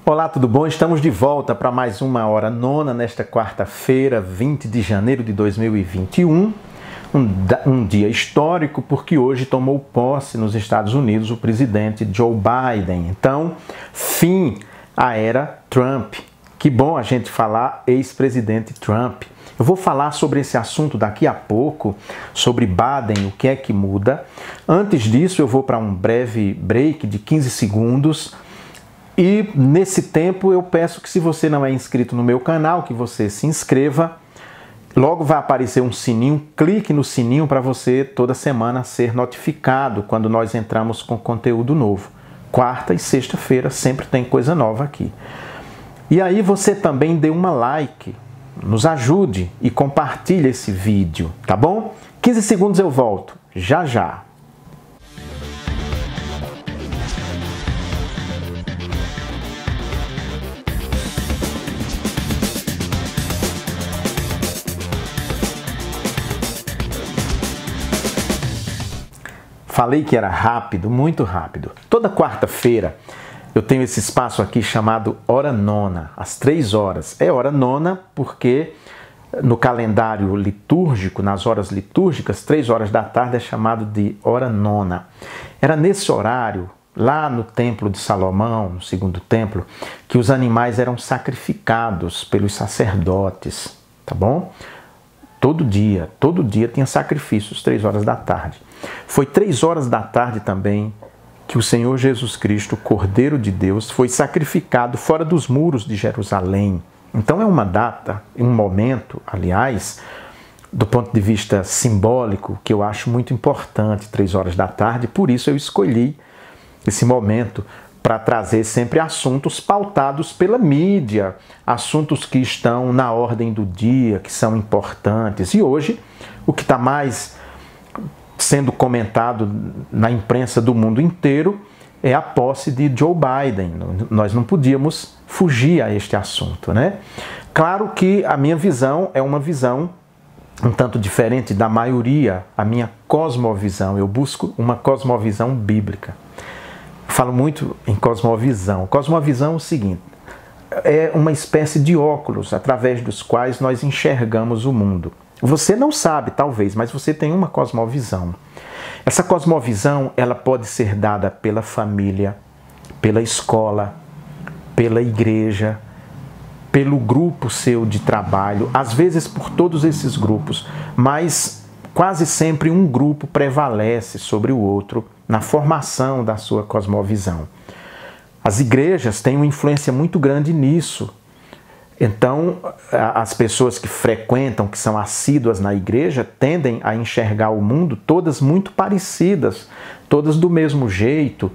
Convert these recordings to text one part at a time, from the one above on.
Olá, tudo bom? Estamos de volta para mais uma Hora Nona nesta quarta-feira, 20 de janeiro de 2021. Um dia histórico porque hoje tomou posse nos Estados Unidos o presidente Joe Biden. Então, fim à era Trump. Que bom a gente falar ex-presidente Trump. Eu vou falar sobre esse assunto daqui a pouco, sobre Biden, o que é que muda. Antes disso, eu vou para um breve break de 15 segundos. E nesse tempo eu peço que, se você não é inscrito no meu canal, que você se inscreva. Logo vai aparecer um sininho, clique no sininho para você toda semana ser notificado quando nós entramos com conteúdo novo. Quarta e sexta-feira sempre tem coisa nova aqui. E aí você também dê uma like, nos ajude e compartilhe esse vídeo, tá bom? 15 segundos eu volto, já já. Falei que era rápido, muito rápido. Toda quarta-feira eu tenho esse espaço aqui chamado Hora Nona, às 3 horas. É Hora Nona porque no calendário litúrgico, nas horas litúrgicas, 3 horas da tarde é chamado de Hora Nona. Era nesse horário, lá no Templo de Salomão, no segundo templo, que os animais eram sacrificados pelos sacerdotes, tá bom? Todo dia tinha sacrifícios, 3 horas da tarde. Foi 3 horas da tarde também que o Senhor Jesus Cristo, Cordeiro de Deus, foi sacrificado fora dos muros de Jerusalém. Então é uma data, um momento, aliás, do ponto de vista simbólico, que eu acho muito importante, 3 horas da tarde. Por isso eu escolhi esse momento para trazer sempre assuntos pautados pela mídia, assuntos que estão na ordem do dia, que são importantes. E hoje, o que está mais sendo comentado na imprensa do mundo inteiro é a posse de Joe Biden. Nós não podíamos fugir a este assunto, né? Claro que a minha visão é uma visão um tanto diferente da maioria, a minha cosmovisão. Eu busco uma cosmovisão bíblica. Falo muito em cosmovisão. Cosmovisão é o seguinte: é uma espécie de óculos através dos quais nós enxergamos o mundo. Você não sabe, talvez, mas você tem uma cosmovisão. Essa cosmovisão, ela pode ser dada pela família, pela escola, pela igreja, pelo grupo seu de trabalho, às vezes por todos esses grupos, mas quase sempre um grupo prevalece sobre o outro na formação da sua cosmovisão. As igrejas têm uma influência muito grande nisso. Então, as pessoas que frequentam, que são assíduas na igreja, tendem a enxergar o mundo todas muito parecidas, todas do mesmo jeito,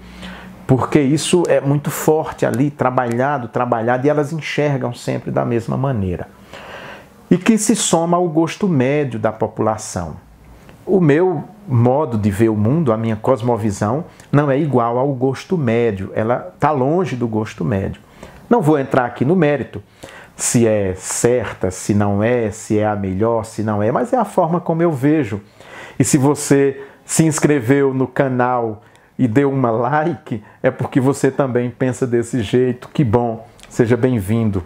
porque isso é muito forte ali, trabalhado, e elas enxergam sempre da mesma maneira. E que se soma ao gosto médio da população. O meu modo de ver o mundo, a minha cosmovisão, não é igual ao gosto médio, ela está longe do gosto médio. Não vou entrar aqui no mérito se é certa, se não é, se é a melhor, se não é, mas é a forma como eu vejo. E se você se inscreveu no canal e deu uma like, é porque você também pensa desse jeito. Que bom, seja bem-vindo.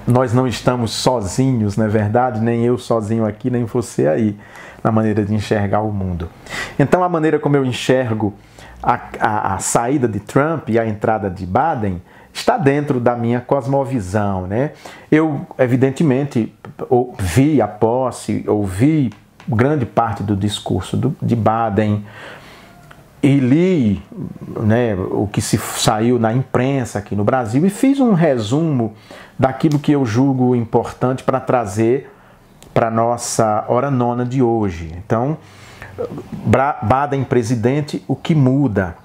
Nós não estamos sozinhos, não é verdade? Nem eu sozinho aqui, nem você aí, na maneira de enxergar o mundo. Então, a maneira como eu enxergo a saída de Trump e a entrada de Biden está dentro da minha cosmovisão, né? Eu, evidentemente, vi a posse, ouvi grande parte do discurso de Biden e li, né, o que se saiu na imprensa aqui no Brasil e fiz um resumo daquilo que eu julgo importante para trazer para a nossa Hora Nona de hoje. Então, Biden presidente, o que muda?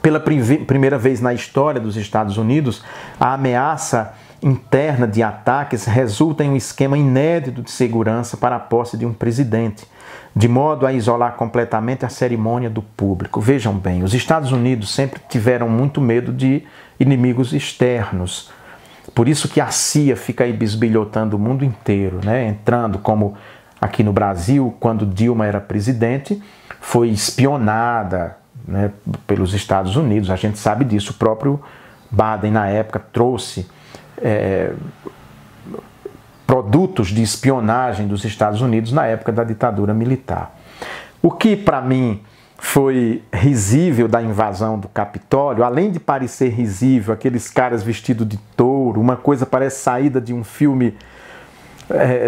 Pela primeira vez na história dos Estados Unidos, a ameaça interna de ataques resulta em um esquema inédito de segurança para a posse de um presidente, de modo a isolar completamente a cerimônia do público. Vejam bem, os Estados Unidos sempre tiveram muito medo de inimigos externos. Por isso que a CIA fica aí bisbilhotando o mundo inteiro, né? Entrando como aqui no Brasil, quando Dilma era presidente, foi espionada, né, pelos Estados Unidos. A gente sabe disso. O próprio Biden, na época, trouxe produtos de espionagem dos Estados Unidos na época da ditadura militar. O que, para mim, foi risível da invasão do Capitólio, além de parecer risível, aqueles caras vestidos de touro, uma coisa parece saída de um filme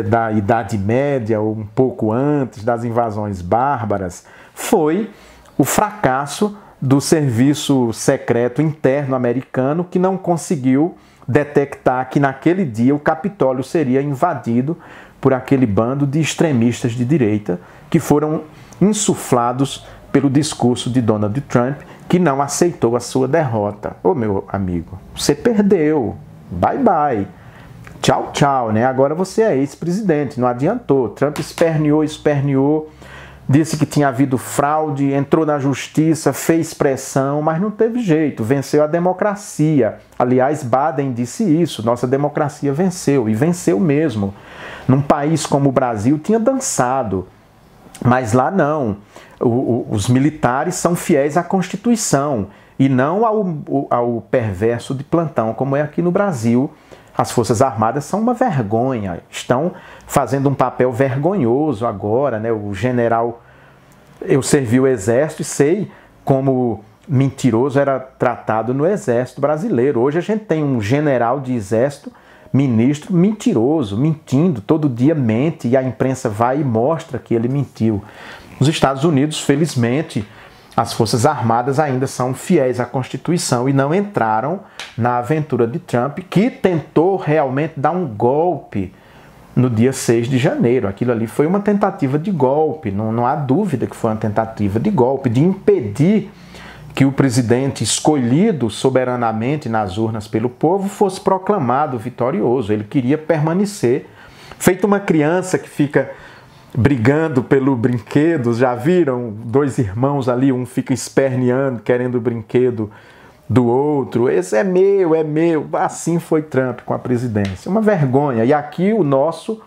da Idade Média, ou um pouco antes das invasões bárbaras, foi o fracasso do serviço secreto interno americano, que não conseguiu detectar que naquele dia o Capitólio seria invadido por aquele bando de extremistas de direita que foram insuflados pelo discurso de Donald Trump, que não aceitou a sua derrota. Ô, meu amigo, você perdeu, bye bye, tchau, tchau, né? Agora você é ex-presidente, não adiantou. Trump esperneou, disse que tinha havido fraude, entrou na justiça, fez pressão, mas não teve jeito, venceu a democracia. Aliás, Biden disse isso, nossa democracia venceu, e venceu mesmo. Num país como o Brasil tinha dançado, mas lá não. Os militares são fiéis à Constituição e não ao perverso de plantão, como é aqui no Brasil. As Forças Armadas são uma vergonha, estão fazendo um papel vergonhoso agora, né? O general, eu servi o Exército e sei como mentiroso era tratado no Exército brasileiro. Hoje a gente tem um general de Exército, ministro mentiroso, mentindo, todo dia mente e a imprensa vai e mostra que ele mentiu. Nos Estados Unidos, felizmente, as Forças Armadas ainda são fiéis à Constituição e não entraram na aventura de Trump, que tentou realmente dar um golpe no dia 6 de janeiro. Aquilo ali foi uma tentativa de golpe, não há dúvida que foi uma tentativa de golpe, de impedir que o presidente escolhido soberanamente nas urnas pelo povo fosse proclamado vitorioso. Ele queria permanecer, feito uma criança que fica brigando pelo brinquedo. Já viram dois irmãos ali, um fica esperneando, querendo o brinquedo do outro, esse é meu, é meu. Assim foi Trump com a presidência, uma vergonha. E aqui o nosso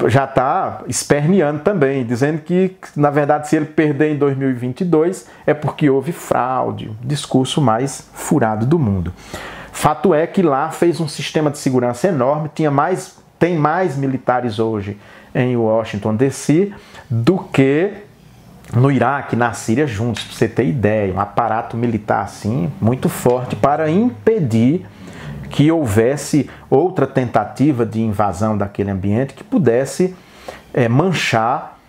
já está esperneando também, dizendo que, na verdade, se ele perder em 2022 é porque houve fraude, o discurso mais furado do mundo. Fato é que lá fez um sistema de segurança enorme, tem mais militares hoje em Washington, D.C., do que no Iraque, na Síria juntos, para você ter ideia. Um aparato militar assim, muito forte para impedir que houvesse outra tentativa de invasão daquele ambiente que pudesse manchar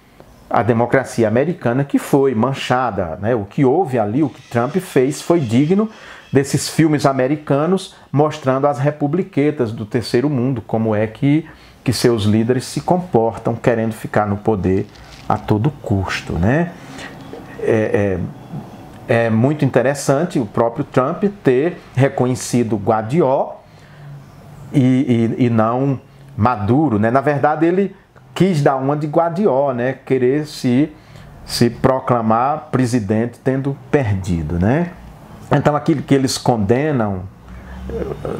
a democracia americana, que foi manchada, né? O que houve ali, o que Trump fez, foi digno desses filmes americanos mostrando as republiquetas do terceiro mundo, como é que seus líderes se comportam querendo ficar no poder a todo custo, né? É muito interessante o próprio Trump ter reconhecido Guaidó e não Maduro, né? Na verdade, ele quis dar uma de Guaidó, né? Querer se proclamar presidente tendo perdido, né? Então, aquilo que eles condenam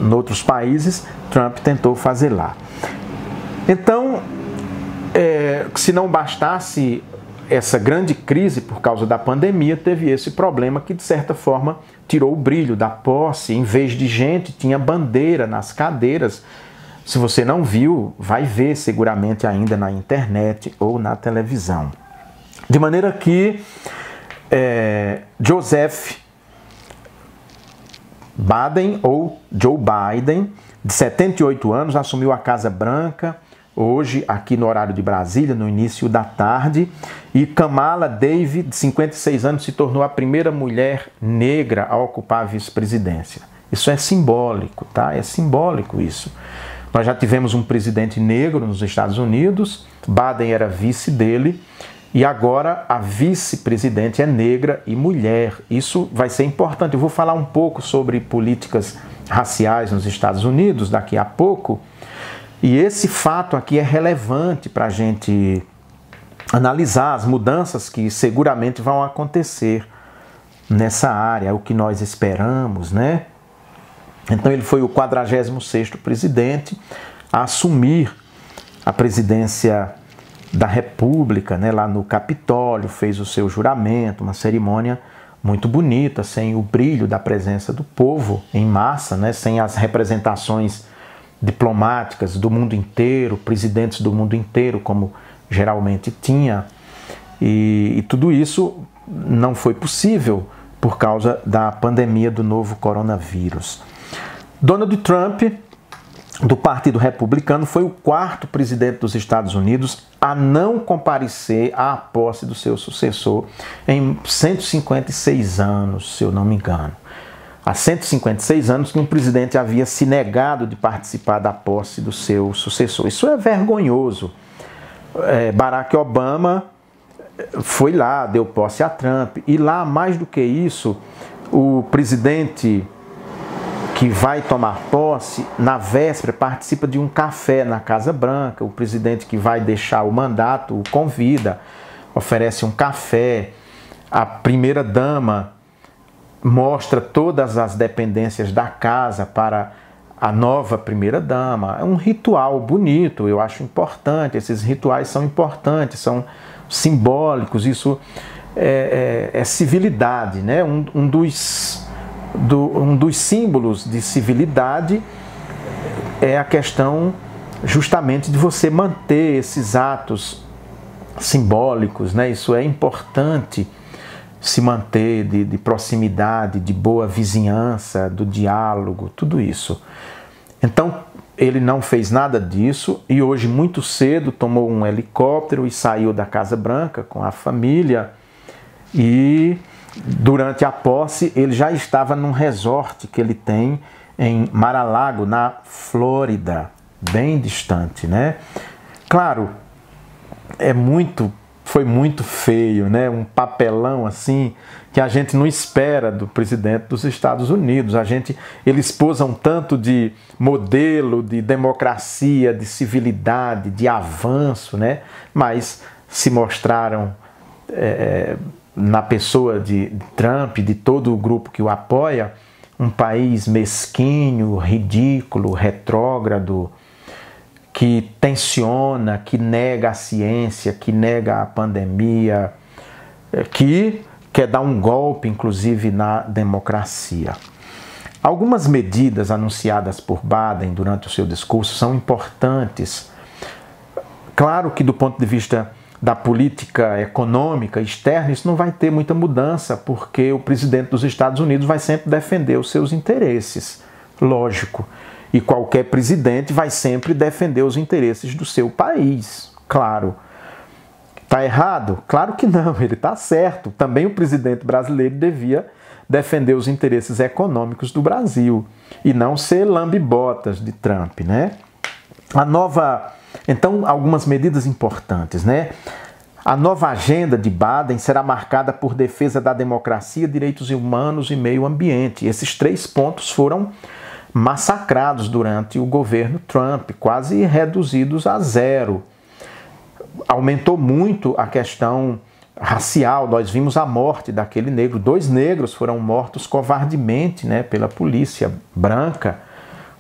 em outros países, Trump tentou fazer lá. Então, se não bastasse essa grande crise por causa da pandemia, teve esse problema que, de certa forma, tirou o brilho da posse. Em vez de gente, tinha bandeira nas cadeiras. Se você não viu, vai ver seguramente ainda na internet ou na televisão. De maneira que Joseph Biden, ou Joe Biden, de 78 anos, assumiu a Casa Branca, hoje aqui no horário de Brasília, no início da tarde, e Kamala Davis, de 56 anos, se tornou a primeira mulher negra a ocupar a vice-presidência. Isso é simbólico, tá? É simbólico isso. Nós já tivemos um presidente negro nos Estados Unidos, Biden era vice dele, e agora a vice-presidente é negra e mulher. Isso vai ser importante. Eu vou falar um pouco sobre políticas raciais nos Estados Unidos daqui a pouco. E esse fato aqui é relevante para a gente analisar as mudanças que seguramente vão acontecer nessa área, o que nós esperamos, né? Então ele foi o 46º presidente a assumir a presidência da República, né, lá no Capitólio, fez o seu juramento, uma cerimônia muito bonita, sem o brilho da presença do povo em massa, né? Sem as representações diplomáticas do mundo inteiro, presidentes do mundo inteiro, como geralmente tinha. E tudo isso não foi possível por causa da pandemia do novo coronavírus. Donald Trump, do Partido Republicano, foi o quarto presidente dos Estados Unidos a não comparecer à posse do seu sucessor em 156 anos, se eu não me engano. Há 156 anos que um presidente havia se negado de participar da posse do seu sucessor. Isso é vergonhoso. Barack Obama foi lá, deu posse a Trump. E lá, mais do que isso, o presidente que vai tomar posse, na véspera, participa de um café na Casa Branca. O presidente que vai deixar o mandato o convida, oferece um café. A primeira-dama mostra todas as dependências da casa para a nova primeira-dama. É um ritual bonito, eu acho importante. Esses rituais são importantes, são simbólicos. Isso é civilidade, né? Um dos símbolos de civilidade é a questão justamente de você manter esses atos simbólicos, né? Isso é importante, se manter de proximidade, de boa vizinhança, do diálogo, tudo isso. Então, ele não fez nada disso e hoje, muito cedo, tomou um helicóptero e saiu da Casa Branca com a família. E durante a posse, ele já estava num resort que ele tem em Mar-a-Lago, na Flórida, bem distante, né? Claro, foi muito feio, né? Um papelão assim que a gente não espera do presidente dos Estados Unidos. Eles posam tanto de modelo, de democracia, de civilidade, de avanço, né? Mas se mostraram na pessoa de Trump, de todo o grupo que o apoia, um país mesquinho, ridículo, retrógrado, que tensiona, que nega a ciência, que nega a pandemia, que quer dar um golpe, inclusive, na democracia. Algumas medidas anunciadas por Biden durante o seu discurso são importantes. Claro que, do ponto de vista da política econômica externa, isso não vai ter muita mudança, porque o presidente dos Estados Unidos vai sempre defender os seus interesses, lógico. E qualquer presidente vai sempre defender os interesses do seu país, claro. Está errado? Claro que não, ele está certo. Também o presidente brasileiro devia defender os interesses econômicos do Brasil e não ser lambe-botas de Trump, né? Então, algumas medidas importantes, né? A nova agenda de Biden será marcada por defesa da democracia, direitos humanos e meio ambiente. Esses 3 pontos foram massacrados durante o governo Trump, quase reduzidos a zero. Aumentou muito a questão racial. Nós vimos a morte daquele negro. 2 negros foram mortos covardemente, né, pela polícia branca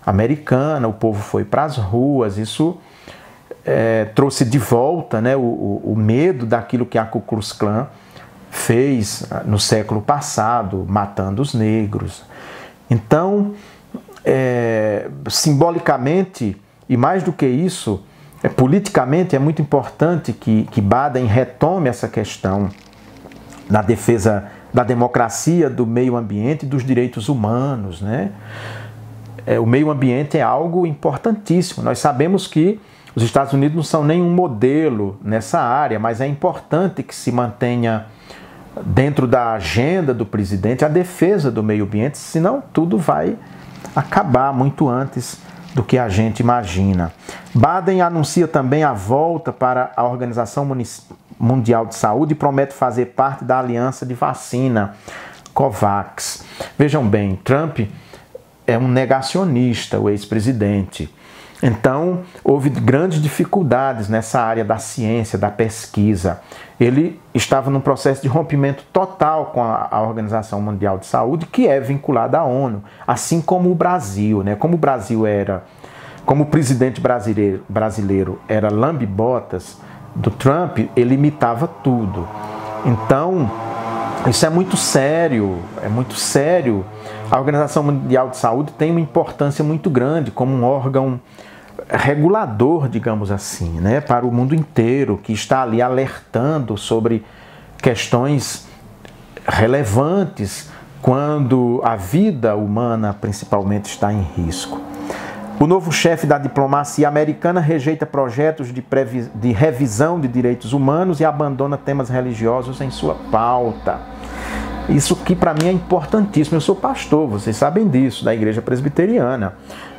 americana. O povo foi para as ruas. Isso trouxe de volta, né, o medo daquilo que a Ku Klux Klan fez no século passado, matando os negros. Então, simbolicamente, e mais do que isso, politicamente, é muito importante que Biden retome essa questão da defesa da democracia, do meio ambiente e dos direitos humanos, né? O meio ambiente é algo importantíssimo. Nós sabemos que os Estados Unidos não são nenhum modelo nessa área, mas é importante que se mantenha dentro da agenda do presidente a defesa do meio ambiente, senão tudo vai acabar muito antes do que a gente imagina. Biden anuncia também a volta para a Organização Mundial de Saúde e promete fazer parte da aliança de vacina COVAX. Vejam bem, Trump é um negacionista, o ex-presidente. Então, houve grandes dificuldades nessa área da ciência, da pesquisa. Ele estava num processo de rompimento total com a Organização Mundial de Saúde, que é vinculada à ONU, assim como o Brasil, né? Como o presidente brasileiro era lambe-botas do Trump, ele imitava tudo. Então, Isso é muito sério, é muito sério. A Organização Mundial de Saúde tem uma importância muito grande como um órgão regulador, digamos assim, né, para o mundo inteiro, que está ali alertando sobre questões relevantes quando a vida humana, principalmente, está em risco. O novo chefe da diplomacia americana rejeita projetos de revisão de direitos humanos e abandona temas religiosos em sua pauta. Isso que para mim é importantíssimo. Eu sou pastor, vocês sabem disso, da Igreja Presbiteriana.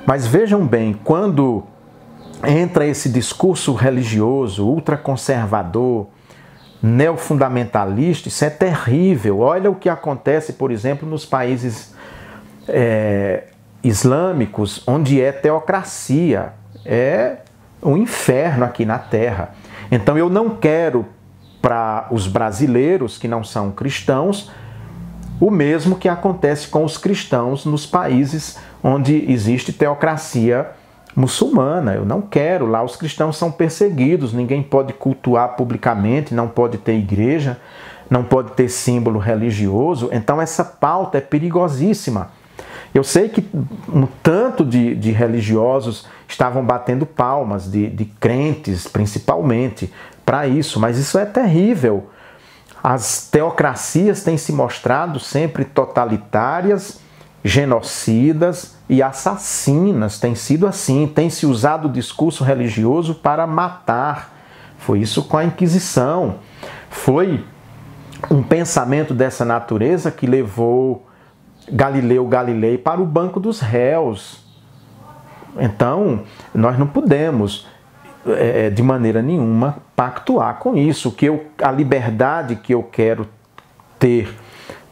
Mas vejam bem, quando entra esse discurso religioso, ultraconservador, neofundamentalista, isso é terrível. Olha o que acontece, por exemplo, nos países islâmicos, onde é teocracia. É um inferno aqui na Terra. Então eu não quero para os brasileiros que não são cristãos o mesmo que acontece com os cristãos nos países onde existe teocracia muçulmana. Eu não quero. Lá os cristãos são perseguidos, ninguém pode cultuar publicamente, não pode ter igreja, não pode ter símbolo religioso. Então essa pauta é perigosíssima. Eu sei que um tanto de religiosos estavam batendo palmas, de crentes principalmente, para isso, mas isso é terrível. As teocracias têm se mostrado sempre totalitárias, genocidas e assassinas. Tem sido assim, tem se usado o discurso religioso para matar. Foi isso com a Inquisição. Foi um pensamento dessa natureza que levou Galileu Galilei para o banco dos réus. Então, nós não podemos, de maneira nenhuma, pactuar com isso. A liberdade que eu quero ter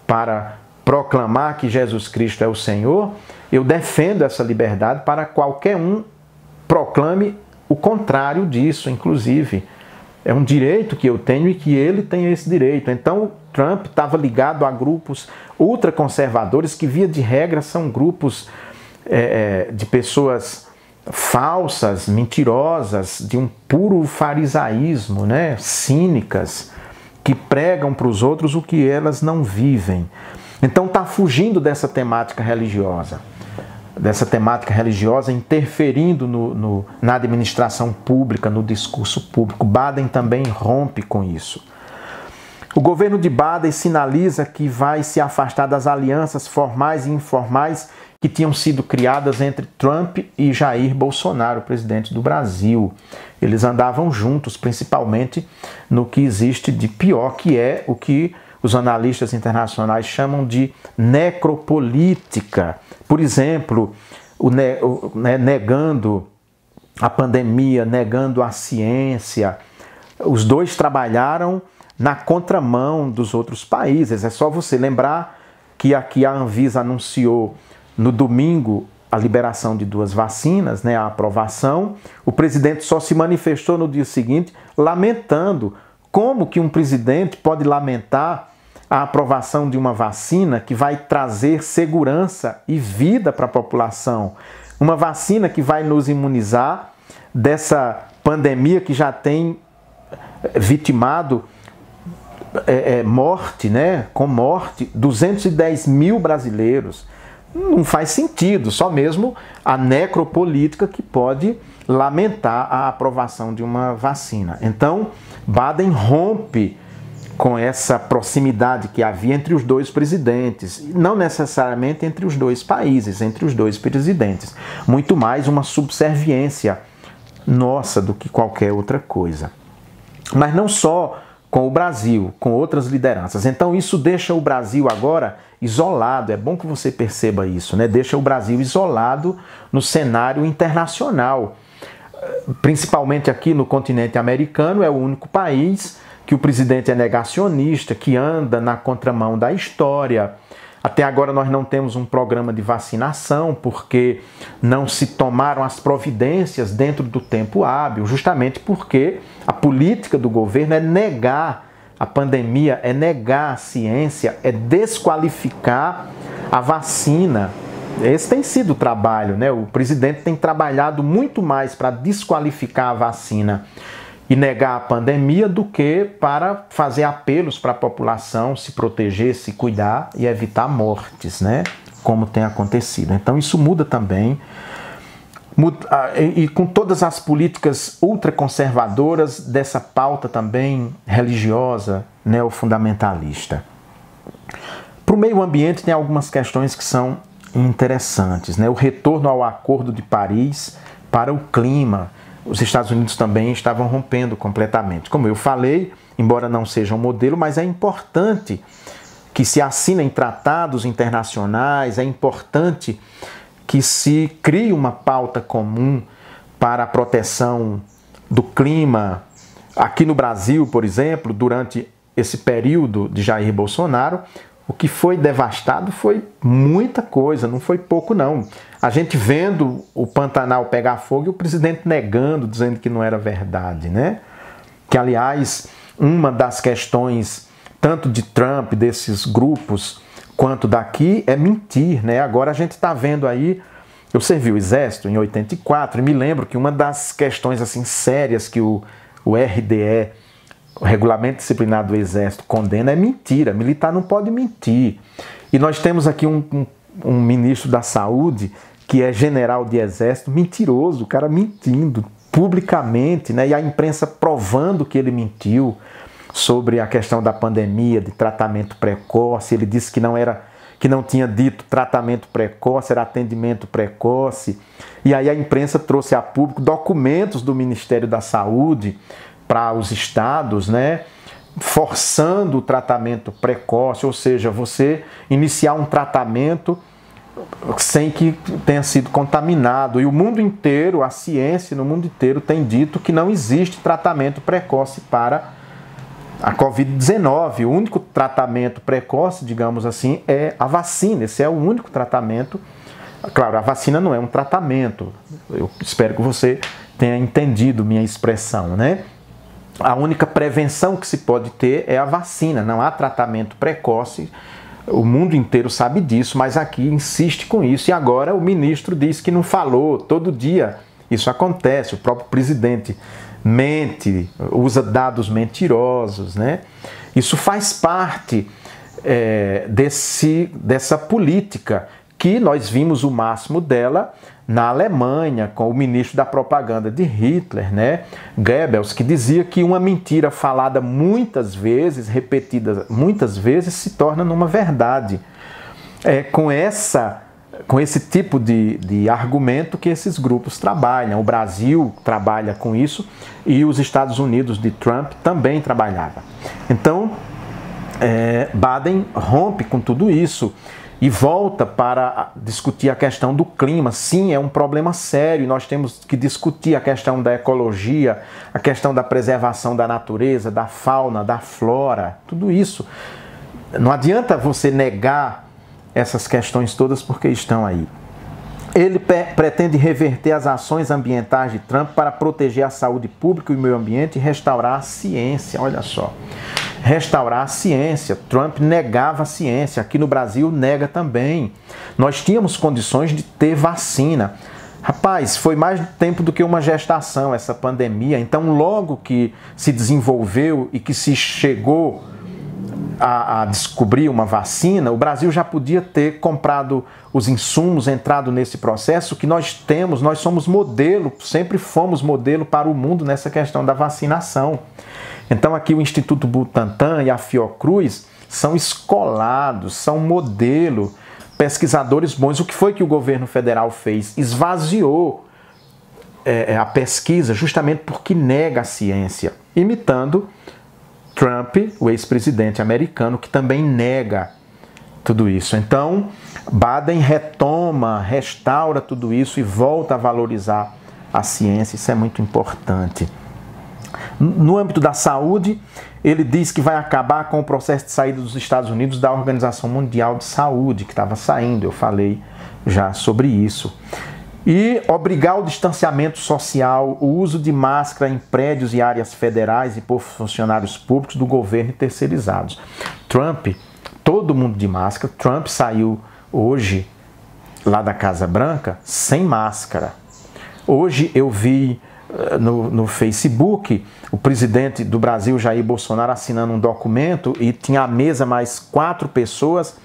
para proclamar que Jesus Cristo é o Senhor, eu defendo essa liberdade para qualquer um proclame o contrário disso, inclusive. É um direito que eu tenho e que ele tem esse direito. Então, Trump estava ligado a grupos ultraconservadores que, via de regra, são grupos de pessoas falsas, mentirosas, de um puro farisaísmo, né? Cínicas, que pregam para os outros o que elas não vivem. Então está fugindo dessa temática religiosa, interferindo na administração pública, no discurso público. Biden também rompe com isso. O governo de Biden sinaliza que vai se afastar das alianças formais e informais que tinham sido criadas entre Trump e Jair Bolsonaro, presidente do Brasil. Eles andavam juntos, principalmente no que existe de pior, que é o que os analistas internacionais chamam de necropolítica. Por exemplo, negando a pandemia, negando a ciência. Os dois trabalharam na contramão dos outros países. É só você lembrar que aqui a Anvisa anunciou no domingo a liberação de 2 vacinas, né, a aprovação. O presidente só se manifestou no dia seguinte lamentando. Como que um presidente pode lamentar a aprovação de uma vacina que vai trazer segurança e vida para a população? Uma vacina que vai nos imunizar dessa pandemia que já tem vitimado morte, né? Com morte, 210 mil brasileiros. Não faz sentido, só mesmo a necropolítica que pode lamentar a aprovação de uma vacina. Então, Biden rompe com essa proximidade que havia entre os dois presidentes, não necessariamente entre os dois países, entre os dois presidentes, muito mais uma subserviência nossa do que qualquer outra coisa. Mas não só com o Brasil, com outras lideranças. Então isso deixa o Brasil agora isolado. É bom que você perceba isso, né? Deixa o Brasil isolado no cenário internacional. Principalmente aqui no continente americano, é o único país que o presidente é negacionista, que anda na contramão da história. Até agora nós não temos um programa de vacinação porque não se tomaram as providências dentro do tempo hábil, justamente porque a política do governo é negar a pandemia, é negar a ciência, é desqualificar a vacina. Esse tem sido o trabalho, né? O presidente tem trabalhado muito mais para desqualificar a vacina e negar a pandemia do que para fazer apelos para a população se proteger, se cuidar e evitar mortes, né? Como tem acontecido. Então isso muda também. E com todas as políticas ultraconservadoras dessa pauta também religiosa, neofundamentalista. Para o meio ambiente tem algumas questões que são interessantes, né? O retorno ao Acordo de Paris para o clima. Os Estados Unidos também estavam rompendo completamente. Como eu falei, embora não seja um modelo, mas é importante que se assinem tratados internacionais, é importante que se crie uma pauta comum para a proteção do clima. Aqui no Brasil, por exemplo, durante esse período de Jair Bolsonaro, o que foi devastado foi muita coisa, não foi pouco não. A gente vendo o Pantanal pegar fogo e o presidente negando, dizendo que não era verdade, né? Que, aliás, uma das questões, tanto de Trump, desses grupos, quanto daqui, é mentir, né? Agora a gente está vendo aí, eu servi o Exército em 84 e me lembro que uma das questões assim sérias que o RDE, o Regulamento Disciplinar do Exército, condena é mentira. Militar não pode mentir. E nós temos aqui um ministro da Saúde que é general de Exército mentiroso, o cara mentindo publicamente, né? E a imprensa provando que ele mentiu sobre a questão da pandemia, de tratamento precoce. Ele disse que não tinha dito tratamento precoce, era atendimento precoce. E aí a imprensa trouxe a público documentos do Ministério da Saúde para os estados, né, forçando o tratamento precoce, ou seja, você iniciar um tratamento sem que tenha sido contaminado. E o mundo inteiro, a ciência no mundo inteiro tem dito que não existe tratamento precoce para a Covid-19. O único tratamento precoce, digamos assim, é a vacina. Esse é o único tratamento. Claro, a vacina não é um tratamento. Eu espero que você tenha entendido minha expressão, né? A única prevenção que se pode ter é a vacina, não há tratamento precoce. O mundo inteiro sabe disso, mas aqui insiste com isso. E agora o ministro diz que não falou. Todo dia isso acontece. O próprio presidente mente, usa dados mentirosos, né? Isso faz parte dessa política que nós vimos o máximo dela na Alemanha, com o ministro da propaganda de Hitler, né, Goebbels, que dizia que uma mentira falada muitas vezes, repetida muitas vezes, se torna numa verdade. É com esse tipo de argumento que esses grupos trabalham. O Brasil trabalha com isso e os Estados Unidos de Trump também trabalhava. Então, Biden rompe com tudo isso e volta para discutir a questão do clima. Sim, é um problema sério, nós temos que discutir a questão da ecologia, a questão da preservação da natureza, da fauna, da flora, tudo isso. Não adianta você negar essas questões todas porque estão aí. Ele pretende reverter as ações ambientais de Trump para proteger a saúde pública e o meio ambiente e restaurar a ciência. Olha só. Restaurar a ciência. Trump negava a ciência. Aqui no Brasil nega também. Nós tínhamos condições de ter vacina. Rapaz, foi mais tempo do que uma gestação essa pandemia. Então, logo que se desenvolveu e que se chegou a descobrir uma vacina, o Brasil já podia ter comprado os insumos, entrado nesse processo que nós temos. Nós somos modelo, sempre fomos modelo para o mundo nessa questão da vacinação. Então aqui o Instituto Butantan e a Fiocruz são escolados, são modelo, pesquisadores bons. O que foi que o governo federal fez? Esvaziou a pesquisa justamente porque nega a ciência, imitando Trump, o ex-presidente americano, que também nega tudo isso. Então, Biden retoma, restaura tudo isso e volta a valorizar a ciência. Isso é muito importante. No âmbito da saúde, ele diz que vai acabar com o processo de saída dos Estados Unidos da Organização Mundial de Saúde, que estava saindo, eu falei já sobre isso. E obrigar o distanciamento social, o uso de máscara em prédios e áreas federais e por funcionários públicos do governo e terceirizados. Trump, todo mundo de máscara. Trump saiu hoje lá da Casa Branca sem máscara. Hoje eu vi no Facebook, o presidente do Brasil, Jair Bolsonaro, assinando um documento e tinha à mesa mais 4 pessoas,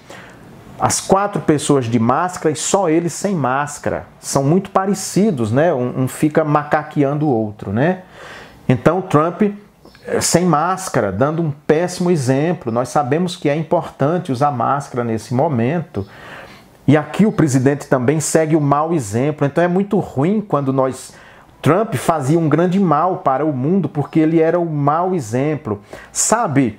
as 4 pessoas de máscara e só ele sem máscara. São muito parecidos, né? Um fica macaqueando o outro, né? Então, Trump sem máscara, dando um péssimo exemplo. Nós sabemos que é importante usar máscara nesse momento. E aqui o presidente também segue o mau exemplo. Então é muito ruim quando Trump fazia um grande mal para o mundo, porque ele era o mau exemplo. Sabe,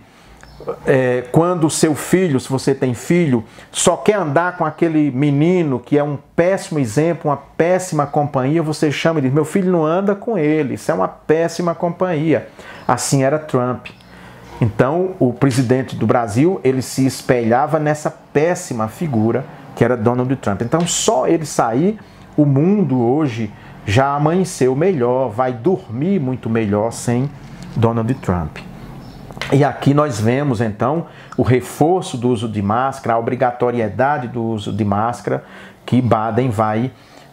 quando o seu filho, se você tem filho, só quer andar com aquele menino que é um péssimo exemplo, uma péssima companhia, você chama e diz, meu filho não anda com ele, isso é uma péssima companhia. Assim era Trump. Então, o presidente do Brasil, ele se espelhava nessa péssima figura que era Donald Trump. Então, só ele sair, o mundo hoje já amanheceu melhor, vai dormir muito melhor sem Donald Trump. E aqui nós vemos, então, o reforço do uso de máscara, a obrigatoriedade do uso de máscara, que Biden vai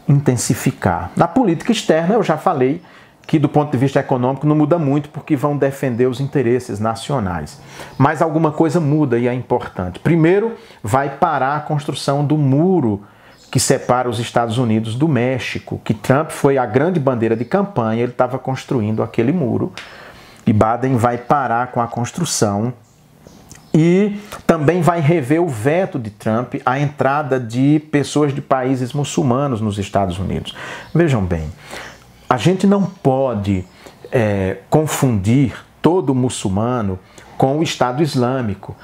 intensificar. Na política externa, eu já falei que, do ponto de vista econômico, não muda muito, porque vão defender os interesses nacionais. Mas alguma coisa muda e é importante. Primeiro, vai parar a construção do muro que separa os Estados Unidos do México, que Trump foi a grande bandeira de campanha, ele estava construindo aquele muro. E Biden vai parar com a construção e também vai rever o veto de Trump à entrada de pessoas de países muçulmanos nos Estados Unidos. Vejam bem, a gente não pode confundir todo muçulmano com o Estado Islâmico.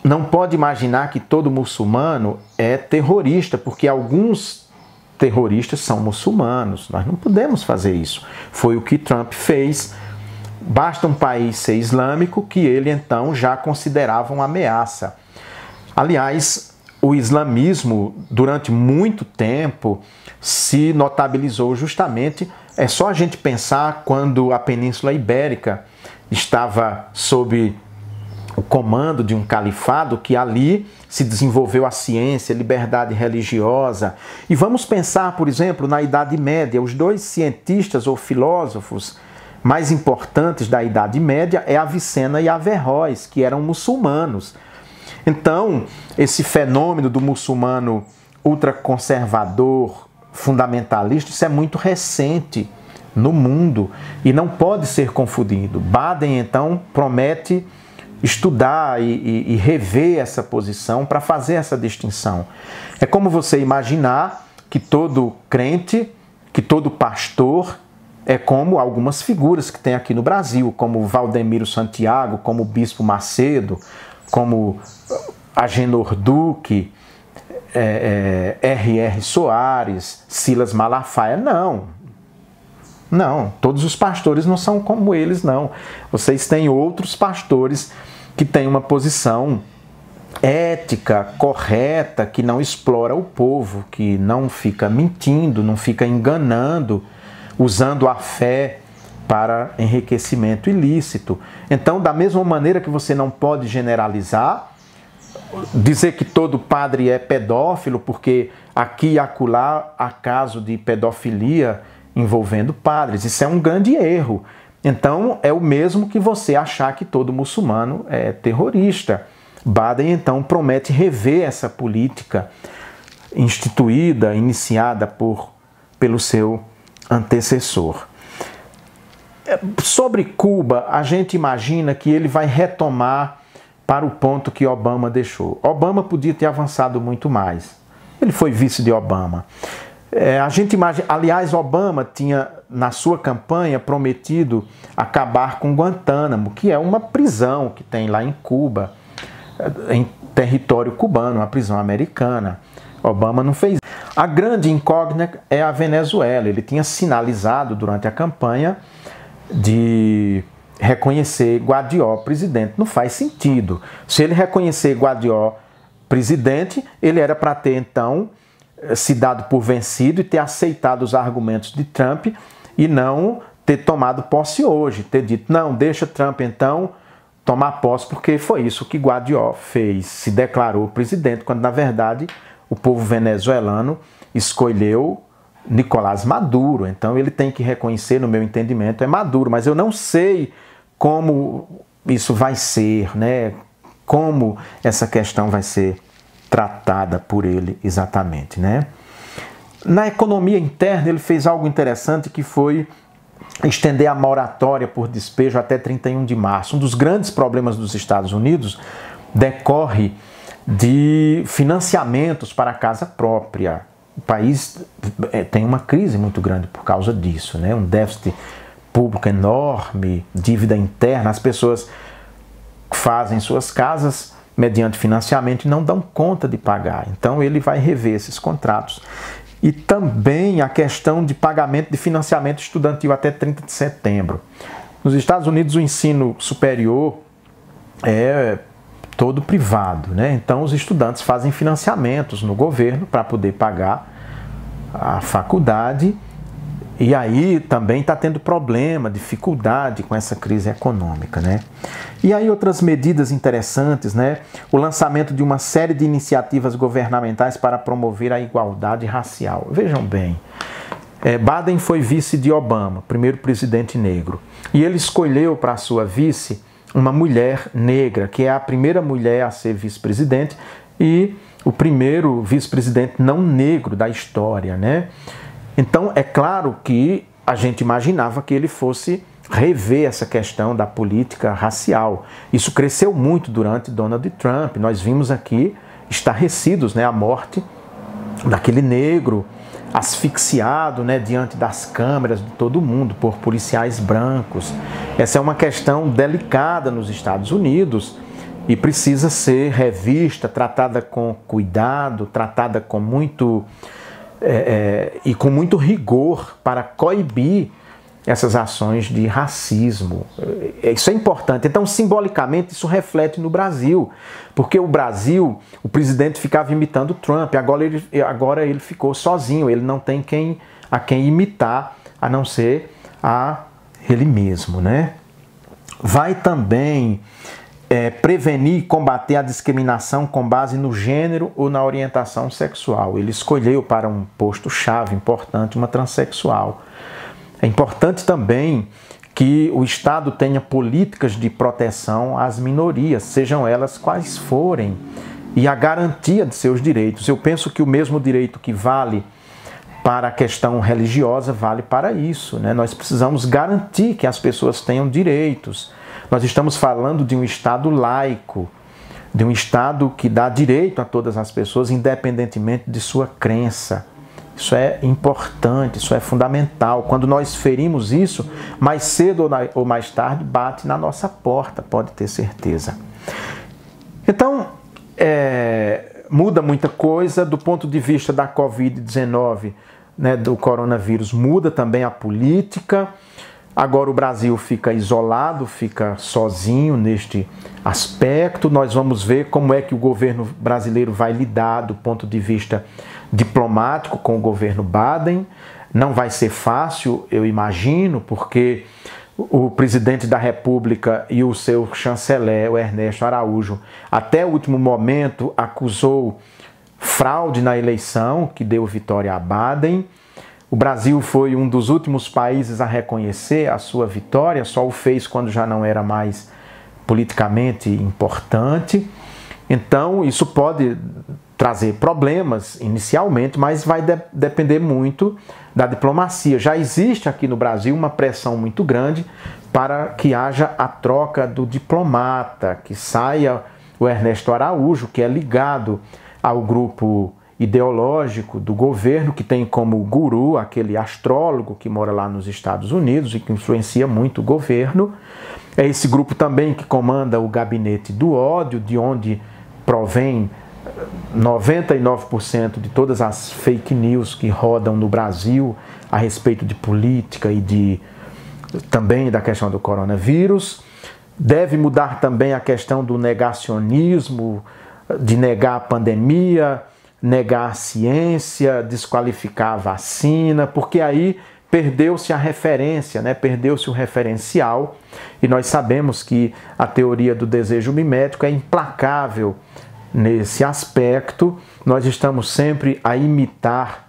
Não pode imaginar que todo muçulmano é terrorista, porque alguns terroristas são muçulmanos. Nós não podemos fazer isso. Foi o que Trump fez. Basta um país ser islâmico que ele então já considerava uma ameaça. Aliás, o islamismo durante muito tempo se notabilizou justamente, é só a gente pensar quando a Península Ibérica estava sob o comando de um califado, que ali se desenvolveu a ciência, a liberdade religiosa. E vamos pensar, por exemplo, na Idade Média, os 2 cientistas ou filósofos mais importantes da Idade Média é Avicena e Averroes, que eram muçulmanos. Então, esse fenômeno do muçulmano ultraconservador, fundamentalista, isso é muito recente no mundo e não pode ser confundido. Biden, então, promete estudar e rever essa posição para fazer essa distinção. É como você imaginar que todo crente, que todo pastor é como algumas figuras que tem aqui no Brasil, como Valdemiro Santiago, como o Bispo Macedo, como Agenor Duque, R.R. Soares, Silas Malafaia. Não, todos os pastores não são como eles, não. Vocês têm outros pastores que têm uma posição ética, correta, que não explora o povo, que não fica mentindo, não fica enganando, usando a fé para enriquecimento ilícito. Então, da mesma maneira que você não pode generalizar, dizer que todo padre é pedófilo, porque aqui e acolá há caso de pedofilia envolvendo padres. Isso é um grande erro. Então, é o mesmo que você achar que todo muçulmano é terrorista. Biden, então, promete rever essa política instituída, iniciada pelo seu antecessor. Sobre Cuba, a gente imagina que ele vai retomar para o ponto que Obama deixou. Obama podia ter avançado muito mais. Ele foi vice de Obama. A gente imagina, aliás, Obama tinha na sua campanha prometido acabar com Guantánamo, que é uma prisão que tem lá em Cuba, em território cubano, uma prisão americana. Obama não fez. A grande incógnita é a Venezuela. Ele tinha sinalizado durante a campanha de reconhecer Guaidó presidente. Não faz sentido. Se ele reconhecer Guaidó presidente, ele era para ter, então, se dado por vencido e ter aceitado os argumentos de Trump e não ter tomado posse hoje, ter dito, não, deixa Trump, então, tomar posse, porque foi isso que Guaidó fez, se declarou presidente, quando, na verdade, o povo venezuelano escolheu Nicolás Maduro. Então ele tem que reconhecer, no meu entendimento, é Maduro, mas eu não sei como isso vai ser, né? Como essa questão vai ser tratada por ele exatamente, né? Na economia interna ele fez algo interessante, que foi estender a moratória por despejo até 31 de março. Um dos grandes problemas dos Estados Unidos decorre de financiamentos para a casa própria. O país tem uma crise muito grande por causa disso, né? Um déficit público enorme, dívida interna. As pessoas fazem suas casas mediante financiamento e não dão conta de pagar. Então ele vai rever esses contratos. E também a questão de pagamento de financiamento estudantil até 30 de setembro. Nos Estados Unidos o ensino superior é todo privado, né? Então os estudantes fazem financiamentos no governo para poder pagar a faculdade, e aí também está tendo problema, dificuldade com essa crise econômica, né? E aí outras medidas interessantes, né? O lançamento de uma série de iniciativas governamentais para promover a igualdade racial. Vejam bem, Biden foi vice de Obama, primeiro presidente negro, e ele escolheu para sua vice uma mulher negra, que é a primeira mulher a ser vice-presidente e o primeiro vice-presidente não negro da história, né? Então, é claro que a gente imaginava que ele fosse rever essa questão da política racial. Isso cresceu muito durante Donald Trump. Nós vimos aqui estarrecidos, né, a morte daquele negro asfixiado, né, diante das câmeras de todo mundo por policiais brancos. Essa é uma questão delicada nos Estados Unidos e precisa ser revista, tratada com cuidado, tratada com muito com muito rigor para coibir essas ações de racismo. Isso é importante. Então, simbolicamente, isso reflete no Brasil, porque o Brasil, o presidente ficava imitando Trump, agora ele ficou sozinho, ele não tem a quem imitar, a não ser a ele mesmo, né? Vai também prevenir e combater a discriminação com base no gênero ou na orientação sexual. Ele escolheu para um posto-chave importante uma transexual. É importante também que o Estado tenha políticas de proteção às minorias, sejam elas quais forem, e a garantia de seus direitos. Eu penso que o mesmo direito que vale para a questão religiosa vale para isso, né? Nós precisamos garantir que as pessoas tenham direitos. Nós estamos falando de um Estado laico, de um Estado que dá direito a todas as pessoas, independentemente de sua crença. Isso é importante, isso é fundamental. Quando nós ferimos isso, mais cedo ou mais tarde bate na nossa porta, pode ter certeza. Então, muda muita coisa do ponto de vista da Covid-19, né, do coronavírus, muda também a política. Agora o Brasil fica isolado, fica sozinho neste aspecto. Nós vamos ver como é que o governo brasileiro vai lidar do ponto de vista diplomático com o governo Biden. Não vai ser fácil, eu imagino, porque o presidente da República e o seu chanceler, o Ernesto Araújo, até o último momento acusou fraude na eleição que deu vitória a Biden. O Brasil foi um dos últimos países a reconhecer a sua vitória, só o fez quando já não era mais politicamente importante. Então, isso pode trazer problemas inicialmente, mas vai depender muito da diplomacia. Já existe aqui no Brasil uma pressão muito grande para que haja a troca do diplomata, que saia o Ernesto Araújo, que é ligado ao grupo ideológico do governo, que tem como guru aquele astrólogo que mora lá nos Estados Unidos e que influencia muito o governo. É esse grupo também que comanda o gabinete do ódio, de onde provém 99% de todas as fake news que rodam no Brasil a respeito de política e também da questão do coronavírus. Deve mudar também a questão do negacionismo, de negar a pandemia, negar a ciência, desqualificar a vacina, porque aí perdeu-se a referência, né? Perdeu-se o referencial, e nós sabemos que a teoria do desejo mimético é implacável nesse aspecto. Nós estamos sempre a imitar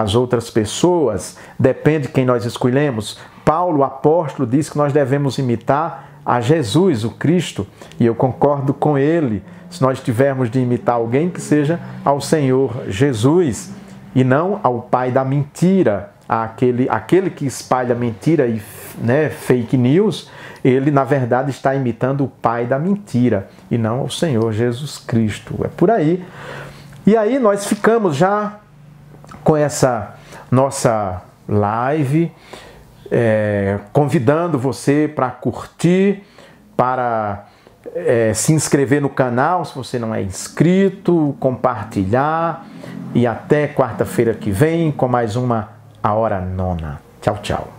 as outras pessoas, depende de quem nós escolhemos. Paulo, o apóstolo, diz que nós devemos imitar a Jesus, o Cristo, e eu concordo com ele. Se nós tivermos de imitar alguém, que seja ao Senhor Jesus, e não ao pai da mentira, aquele que espalha mentira e fake news. Ele, na verdade, está imitando o pai da mentira e não o Senhor Jesus Cristo. É por aí. E aí nós ficamos já com essa nossa live, convidando você para curtir, para se inscrever no canal, se você não é inscrito, compartilhar. E até quarta-feira que vem com mais uma A Hora Nona. Tchau, tchau.